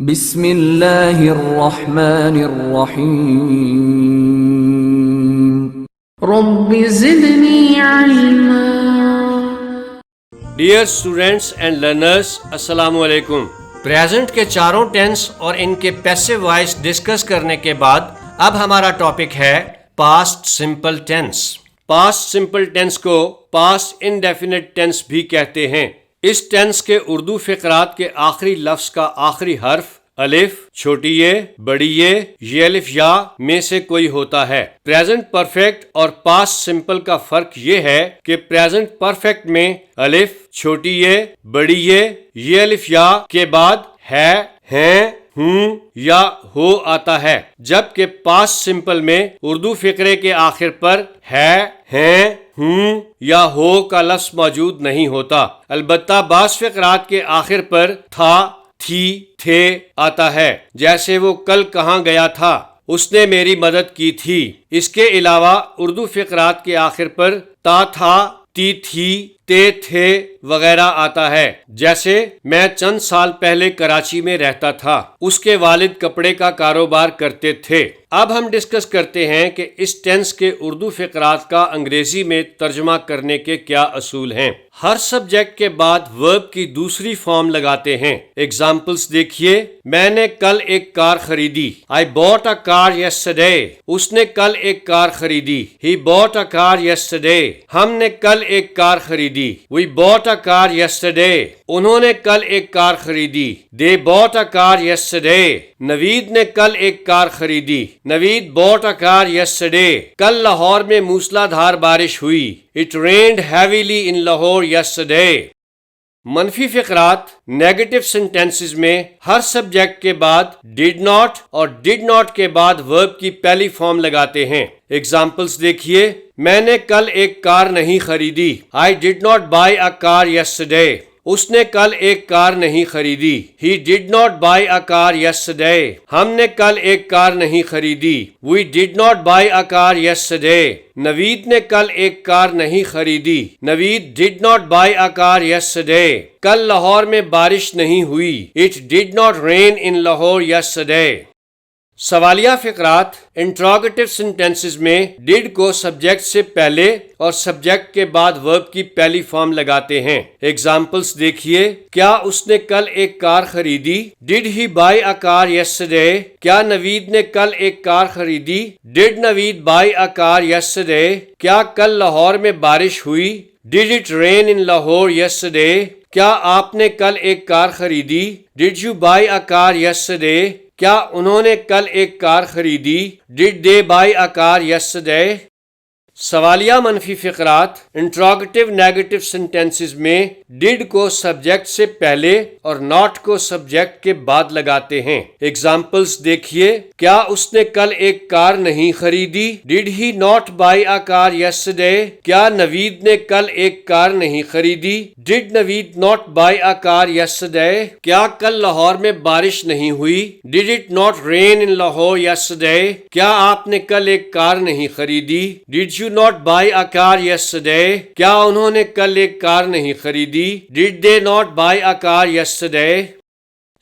بسم اللہ الرحمن الرحیم رب زدنی علما۔ ڈیئر اسٹوڈینٹس اینڈ لرنرز، السلام علیکم۔ پریزنٹ کے چاروں ٹینس اور ان کے پیسو وائس ڈسکس کرنے کے بعد اب ہمارا ٹاپک ہے past simple tense. Past simple tense کو پاسٹ انڈیفینٹ ٹینس بھی کہتے ہیں۔ اس ٹینس کے اردو فقرات کے آخری لفظ کا آخری حرف الف، چھوٹی یہ، بڑی یہ الف یا میں سے کوئی ہوتا ہے۔ پریزنٹ پرفیکٹ اور پاسٹ سمپل کا فرق یہ ہے کہ پریزنٹ پرفیکٹ میں الف، چھوٹی یہ، بڑی یہ الف یا کے بعد ہے، ہیں، ہوں یا ہو آتا ہے، جبکہ پاسٹ سمپل میں اردو فقرے کے آخر پر ہے، ہیں، ہوں یا ہو کا لفظ موجود نہیں ہوتا۔ البتہ بعض فقرات کے آخر پر تھا، تھی، تھے آتا ہے، جیسے وہ کل کہاں گیا تھا، اس نے میری مدد کی تھی۔ اس کے علاوہ اردو فقرات کے آخر پر تا تھا، تی تھی، تے تھے وغیرہ آتا ہے، جیسے میں چند سال پہلے کراچی میں رہتا تھا، اس کے والد کپڑے کا کاروبار کرتے تھے۔ اب ہم ڈسکس کرتے ہیں کہ اس ٹینس کے اردو فقرات کا انگریزی میں ترجمہ کرنے کے کیا اصول ہیں۔ ہر سبجیکٹ کے بعد ورب کی دوسری فارم لگاتے ہیں۔ ایگزامپلس دیکھیے، میں نے کل ایک کار خریدی۔ I bought a car yesterday۔ اس نے کل ایک کار خریدی۔ He bought a car yesterday۔ ہم نے کل ایک کار خریدی۔ We bought a car yesterday۔ انہوں نے کل ایک کار خریدی۔ They bought a car yesterday۔ نوید نے کل ایک کار خریدی۔ نوید bought a car yesterday۔ کل لاہور میں موسلا دھار بارش ہوئی۔ It rained heavily in Lahore yesterday۔ منفی فقرات نیگیٹو سینٹینسز میں ہر سبجیکٹ کے بعد ڈیڈ ناٹ اور ڈیڈ ناٹ کے بعد ورب کی پہلی فارم لگاتے ہیں۔ ایگزامپلس دیکھیے، میں نے کل ایک کار نہیں خریدی۔ I did not buy a car yesterday۔ اس نے کل ایک کار نہیں خریدی۔ He did not buy a car yesterday۔ ہم نے کل ایک کار نہیں خریدی۔ We did not buy a car yesterday۔ نوید نے کل ایک کار نہیں خریدی۔ نوید did not buy a car yesterday۔ کل لاہور میں بارش نہیں ہوئی۔ It did not rain in Lahore yesterday۔ سوالیہ فقرات انٹروگیٹو سینٹینسز میں ڈیڈ کو سبجیکٹ سے پہلے اور سبجیکٹ کے بعد ورب کی پہلی فارم لگاتے ہیں۔ ایگزامپلس دیکھیے، کیا اس نے کل ایک کار خریدی؟ Did he buy a car yesterday؟ کیا نوید نے کل ایک کار خریدی؟ Did Naveed buy a car yesterday؟ کیا کل لاہور میں بارش ہوئی؟ Did it rain in Lahore yesterday؟ کیا آپ نے کل ایک کار خریدی؟ Did you buy a car yesterday؟ کیا انہوں نے کل ایک کار خریدی؟ Did they buy a car yesterday؟ سوالیہ منفی فقرات انٹروگیٹو نیگیٹو سینٹینسز میں ڈیڈ کو سبجیکٹ سے پہلے اور ناٹ کو سبجیکٹ کے بعد لگاتے ہیں۔ ایگزامپلس دیکھیے، کیا اس نے کل ایک کار نہیں خریدی؟ Did he not buy a car yesterday؟ کیا نوید نے کل ایک کار نہیں خریدی؟ Did Naveed not buy a car yesterday؟ کیا کل لاہور میں بارش نہیں ہوئی؟ Did it not rain in Lahore yesterday؟ کیا آپ نے کل ایک کار نہیں خریدی؟ Did you not buy a car yesterday؟ کیا انہوں نے کل ایک کار نہیں خریدی؟ Did they not buy a car yesterday؟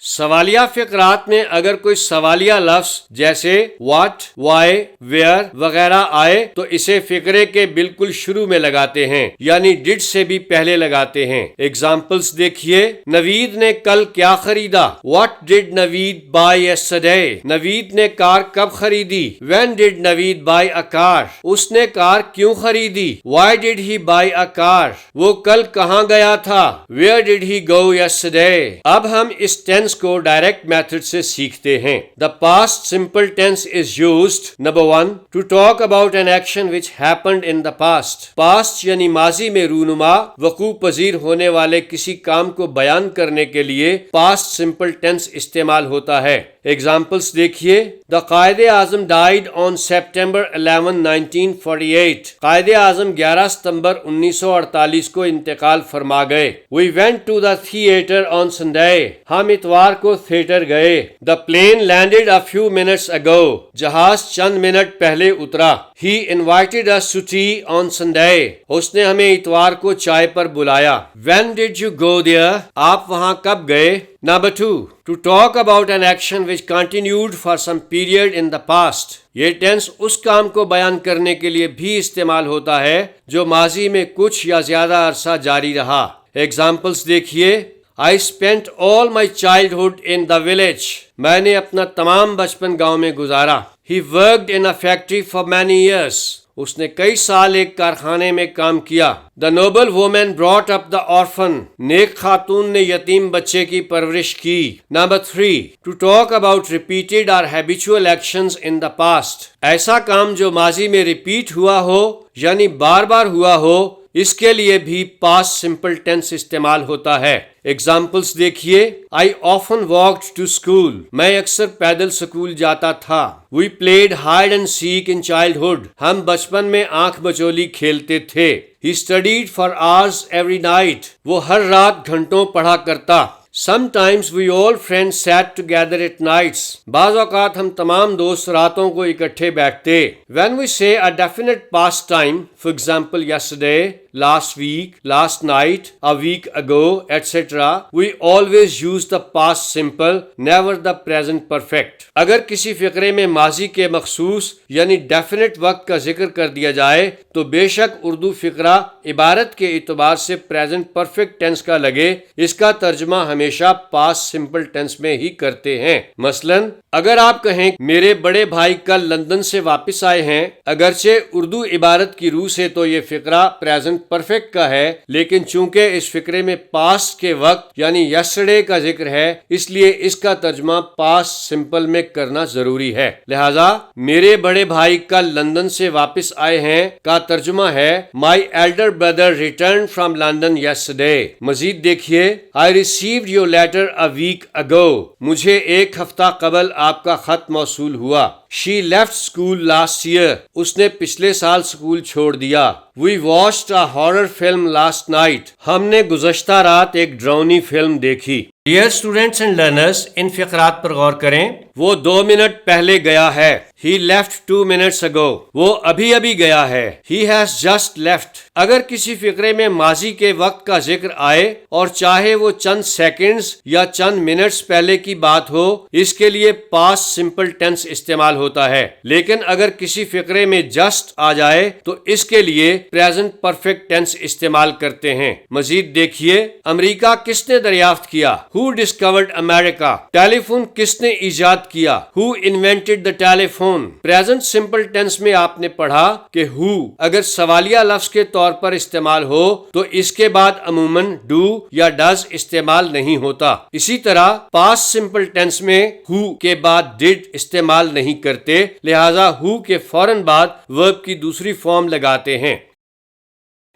سوالیہ فقرات میں اگر کوئی سوالیہ لفظ جیسے واٹ، وائی، ویئر وغیرہ آئے تو اسے فقرے کے بالکل شروع میں لگاتے ہیں، یعنی ڈڈ سے بھی پہلے لگاتے ہیں۔ ایگزامپلس دیکھیے، نوید نے کل کیا خریدا؟ What did Naveed buy yesterday؟ نوید نے کار کب خریدی؟ When did Naveed buy a car؟ اس نے کار کیوں خریدی؟ Why did he buy a car؟ وہ کل کہاں گیا تھا؟ Where did he go yesterday؟ اب ہم اس ٹینس کو ڈائریکٹ میتھڈ سے سیکھتے ہیں۔ The past simple tense is used number 1 to talk about an action which happened in the past۔ past یعنی ماضی میں رونما وقوع پذیر ہونے والے کسی کام کو بیان کرنے کے لیے past simple tense استعمال ہوتا ہے۔ ایگزامپلس دیکھیے، دا Quaid Azam died on September 11 1948۔ Quaid Azam 11 ستمبر 1948 کو انتقال فرما گئے۔ We went to the theater on Sunday۔ ہم اتوار اتوار کو تھیٹر گئے. The plane landed a few minutes ago. جہاز چند منٹ پہلے اترا. He invited us to tea on Sunday. اس نے ہمیں اتوار کو چائے پر بلایا. When did you go there? آپ وہاں کب گئے؟ Number 2. To talk about an action which continued for some period in the past. یہ ٹینس اس کام کو بیان کرنے کے لیے بھی استعمال ہوتا ہے جو ماضی میں کچھ یا زیادہ عرصہ جاری رہا. ایگزامپلس دیکھیے. I spent all my childhood in the village. میں نے اپنا تمام بچپن گاؤں میں گزارا. He worked in a factory for many years. اس نے کئی سال ایک کارخانے میں کام کیا. The noble woman brought up the orphan. نیک خاتون نے یتیم بچے کی پرورش کی. Number 3. To talk about repeated or habitual actions in the past. ایسا کام جو ماضی میں ریپیٹ ہوا ہو یعنی بار بار ہوا ہو، اس کے لیے بھی پاسٹ سمپل ٹینس استعمال ہوتا ہے. ایگزامپلس دیکھیے. I often walked to school. میں اکثر پیدل سکول جاتا تھا. We played hide and seek in childhood. ہم بچپن میں آنکھ بچولی کھیلتے تھے. He studied for hours every night. وہ ہر رات گھنٹوں پڑھا کرتا. Sometimes we all friends sat together at nights. بعض اوقات ہم تمام دوست راتوں کو اکٹھے بیٹھتے. When we say a definite past time, for example yesterday, last week, last night, a week ago, etc., we always use the past simple, never the present perfect. اگر کسی فقرے میں ماضی کے مخصوص یعنی ڈیفینٹ وقت کا ذکر کر دیا جائے تو بے شک اردو فقرہ عبارت کے اعتبار سے پریزنٹ پرفیکٹ ٹینس کا لگے، اس کا ترجمہ ہمیشہ پاسٹ سمپل ٹینس میں ہی کرتے ہیں. مثلا اگر آپ کہیں میرے بڑے بھائی کل لندن سے واپس آئے ہیں، اگرچہ اردو عبارت کی روح سے تو یہ فقرہ پریزنٹ پرفیکٹ کا ہے، لیکن چونکہ اس فقرے میں پاسٹ کے وقت یعنی یسٹرڈے کا ذکر ہے، اس لیے اس کا ترجمہ پاسٹ سمپل میں کرنا ضروری ہے. لہذا میرے بڑے بھائی کل لندن سے واپس آئے ہیں کا ترجمہ ہے My elder brother returned from London yesterday. مزید دیکھیے. I received your letter a week ago. مجھے ایک ہفتہ قبل آپ کا خط موصول ہوا. She left school last year. اس نے پچھلے سال سکول چھوڑ دیا. We watched a horror film last night. ہم نے گزشتہ رات ایک ڈراؤنی فلم دیکھی. Dear students and learners, ان فقرات پر غور کریں. وہ 2 منٹ پہلے گیا ہے. He left 2 minutes ago. وہ ابھی ابھی گیا ہے. He has just left. اگر کسی فقرے میں ماضی کے وقت کا ذکر آئے اور چاہے وہ چند سیکنڈز یا چند منٹس پہلے کی بات ہو، اس کے لیے پاسٹ سمپل ٹینس استعمال ہوتا ہے. لیکن اگر کسی فقرے میں جسٹ آ جائے تو اس کے لیے پریزنٹ پرفیکٹ ٹینس استعمال کرتے ہیں. مزید دیکھیے. امریکہ کس نے دریافت کیا؟ Who discovered America? Telephone کس نے ایجاد کیا؟ Who invented the telephone? Present simple tense میں آپ نے پڑھا کہ who اگر سوالیہ لفظ کے طور پر استعمال ہو تو اس کے بعد عموماً do یا does استعمال نہیں ہوتا. اسی طرح پاسٹ سمپل ٹینس میں who کے بعد did استعمال نہیں کرتے، لہذا who کے فوراً بعد verb کی دوسری فارم لگاتے ہیں.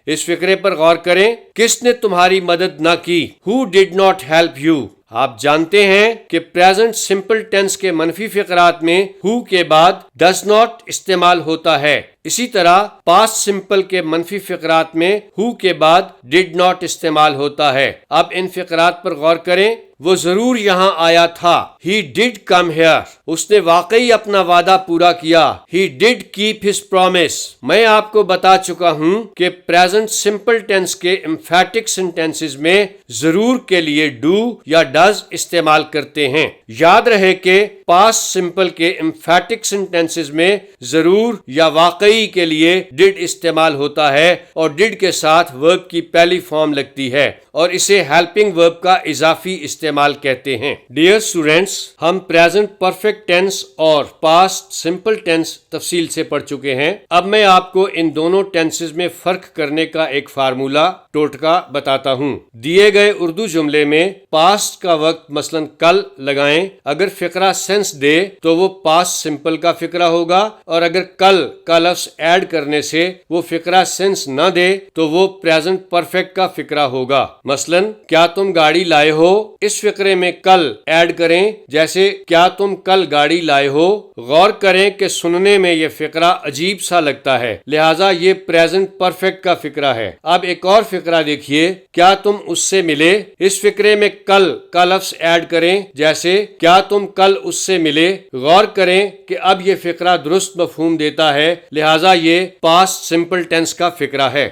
اس فقرے پر غور کریں. کس نے تمہاری مدد نہ کی؟ Who did not help you? آپ جانتے ہیں کہ پریزنٹ سمپل ٹینس کے منفی فقرات میں who کے بعد does not استعمال ہوتا ہے. اسی طرح پاسٹ سمپل کے منفی فقرات میں who کے بعد did not استعمال ہوتا ہے. اب ان فقرات پر غور کریں. وہ ضرور یہاں آیا تھا. He did come here. اس نے واقعی اپنا وعدہ پورا کیا. He did keep his promise. میں آپ کو بتا چکا ہوں کہ پریزنٹ سمپل ٹینس کے emphatic sentences میں ضرور کے لیے do یا does استعمال کرتے ہیں. یاد رہے کہ پاسٹ سمپل کے emphatic sentences میں ضرور یا واقعی کے لیے did استعمال ہوتا ہے اور did کے ساتھ verb کی پہلی فارم لگتی ہے اور اسے helping verb کا اضافی استعمال کہتے ہیں. ڈیئر اسٹوڈینٹس، ہم پریزنٹ پرفیکٹ ٹینس اور پاسٹ سمپل ٹینس تفصیل سے پڑھ چکے ہیں. اب میں آپ کو ان دونوں ٹینسز میں فرق کرنے کا ایک فارمولا ٹوٹکا بتاتا ہوں. دیے گئے اردو جملے میں پاسٹ کا وقت مثلا کل لگائیں. اگر فقرہ سینس دے تو وہ پاسٹ سمپل کا فقرہ ہوگا، اور اگر کل کا لفظ ایڈ کرنے سے وہ فقرہ سینس نہ دے تو وہ پریزنٹ پرفیکٹ کا فقرہ ہوگا۔ مثلا کیا تم گاڑی لائے ہو، اس فقرے میں کل ایڈ کریں، جیسے کیا تم کل گاڑی لائے ہو۔ غور کریں کہ سننے میں یہ فقرہ عجیب سا لگتا ہے، لہٰذا یہ پریزنٹ پرفیکٹ کا فقرہ ہے۔ اب ایک اور فقرہ دیکھیے، کیا تم اس سے ملے، اس فقرے میں کل کا لفظ ایڈ کریں، جیسے کیا تم کل اس سے ملے۔ غور کریں کہ اب یہ فقرہ درست مفہوم دیتا ہے، لہٰذا یہ پاسٹ سمپل ٹینس کا فقرہ ہے۔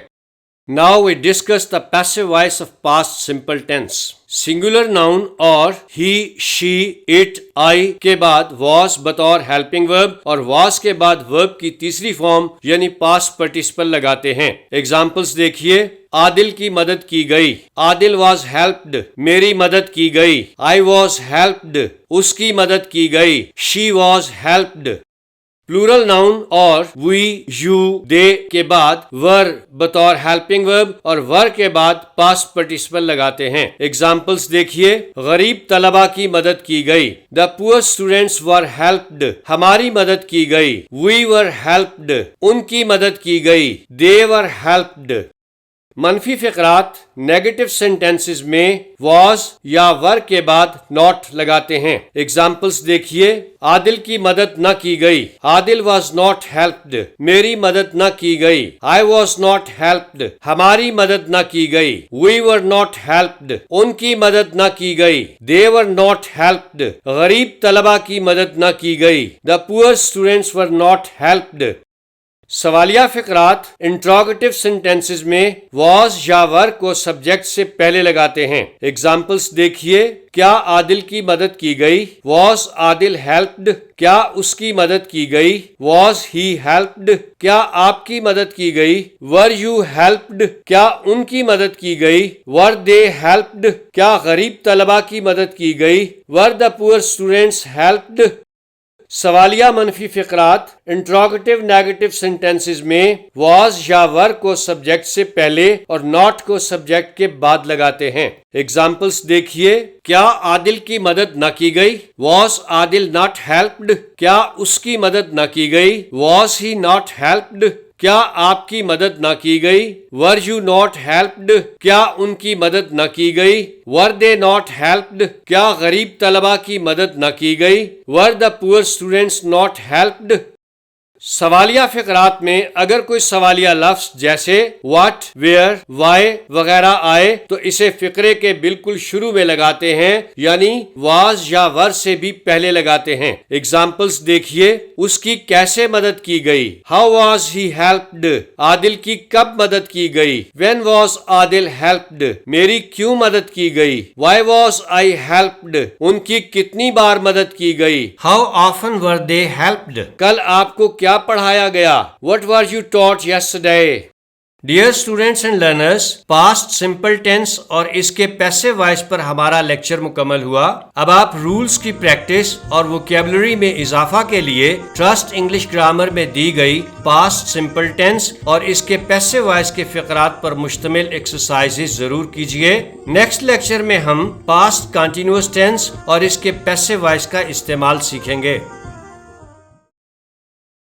Now we discuss the passive voice of past simple tense. Singular noun اور ہی، شی، اٹ، آئی کے بعد واز بطور ہیلپنگ ورب اور واز کے بعد ورب کی تیسری فارم یعنی پاسٹ پارٹیسپل لگاتے ہیں۔ ایگزامپلس دیکھیے، عادل کی مدد کی گئی، عادل واز ہیلپڈ، میری مدد کی گئی، آئی واز ہیلپڈ، اس کی مدد کی گئی، she was helped. Plural noun اور وی، یو، دے کے بعد ور بطور ہیلپنگ ورب اور ور کے بعد پاسٹ پارٹیسپل لگاتے ہیں۔ ایگزامپلس دیکھیے، غریب طلبہ کی مدد کی گئی، the poor students were helped, ہماری مدد کی گئی، وی ور ہیلپڈ، ان کی مدد کی گئی، دے ور ہیلپڈ۔ منفی فقرات نیگیٹو سینٹینسز میں واز یا ور کے بعد ناٹ لگاتے ہیں۔ ایگزامپلس دیکھیے، عادل کی مدد نہ کی گئی، عادل واز ناٹ ہیلپڈ، میری مدد نہ کی گئی، آئی واز ناٹ ہیلپڈ، ہماری مدد نہ کی گئی، وی ور ناٹ ہیلپڈ، ان کی مدد نہ کی گئی، دے ور ناٹ ہیلپڈ، غریب طلبہ کی مدد نہ کی گئی، the poor students were not helped. سوالیہ فقرات انٹروگیٹو سینٹینسز میں واز یا ور کو سبجیکٹ سے پہلے لگاتے ہیں۔ ایگزامپلس دیکھیے، کیا عادل کی مدد کی گئی، واز عادل ہیلپڈ، کیا اس کی مدد کی گئی، واز ہی ہیلپڈ، کیا آپ کی مدد کی گئی، ور یو ہیلپڈ، کیا ان کی مدد کی گئی، ور دے ہیلپڈ، کیا غریب طلبہ کی مدد کی گئی، ور دا پور اسٹوڈینٹس ہیلپڈ۔ سوالیہ منفی فقرات انٹروگیٹو نیگیٹو سینٹینسز میں واز یا ور کو سبجیکٹ سے پہلے اور ناٹ کو سبجیکٹ کے بعد لگاتے ہیں۔ ایگزامپلس دیکھیے، کیا عادل کی مدد نہ کی گئی، واز عادل ناٹ ہیلپڈ، کیا اس کی مدد نہ کی گئی، واز ہی ناٹ ہیلپڈ، کیا آپ کی مدد نہ کی گئی، ور یو ناٹ ہیلپڈ، کیا ان کی مدد نہ کی گئی، ور دے ناٹ ہیلپڈ، کیا غریب طلبہ کی مدد نہ کی گئی، ور دا پور اسٹوڈینٹس ناٹ ہیلپڈ۔ سوالیہ فقرات میں اگر کوئی سوالیہ لفظ جیسے واٹ، ویئر، وائی وغیرہ آئے تو اسے فقرے کے بالکل شروع میں لگاتے ہیں، یعنی واز یا ور سے بھی پہلے لگاتے ہیں۔ ایگزامپلس دیکھیے، اس کی کیسے مدد کی گئی، ہاؤ واز ہی ہیلپڈ، عادل کی کب مدد کی گئی، وین واز عادل ہیلپڈ، میری کیوں مدد کی گئی، وائی واز آئی ہیلپڈ، ان کی کتنی بار مدد کی گئی، how often were they helped, کل آپ کو کیا پڑھایا گیا، what were you taught yesterday۔ Dear students and learners, past simple tense اور اس کے پیسو وائس پر ہمارا لیکچر مکمل ہوا۔ اب آپ رولز کی پریکٹس اور ووکیبلری میں اضافہ کے لیے ٹرسٹ انگلش گرامر میں دی گئی پاسٹ سمپل ٹینس اور اس کے پیسو وائس کے فقرات پر مشتمل ایکسرسائزز ضرور کیجیے۔ نیکسٹ لیکچر میں ہم پاسٹ کنٹینیوس ٹینس اور اس کے پیسو وائس کا استعمال سیکھیں گے۔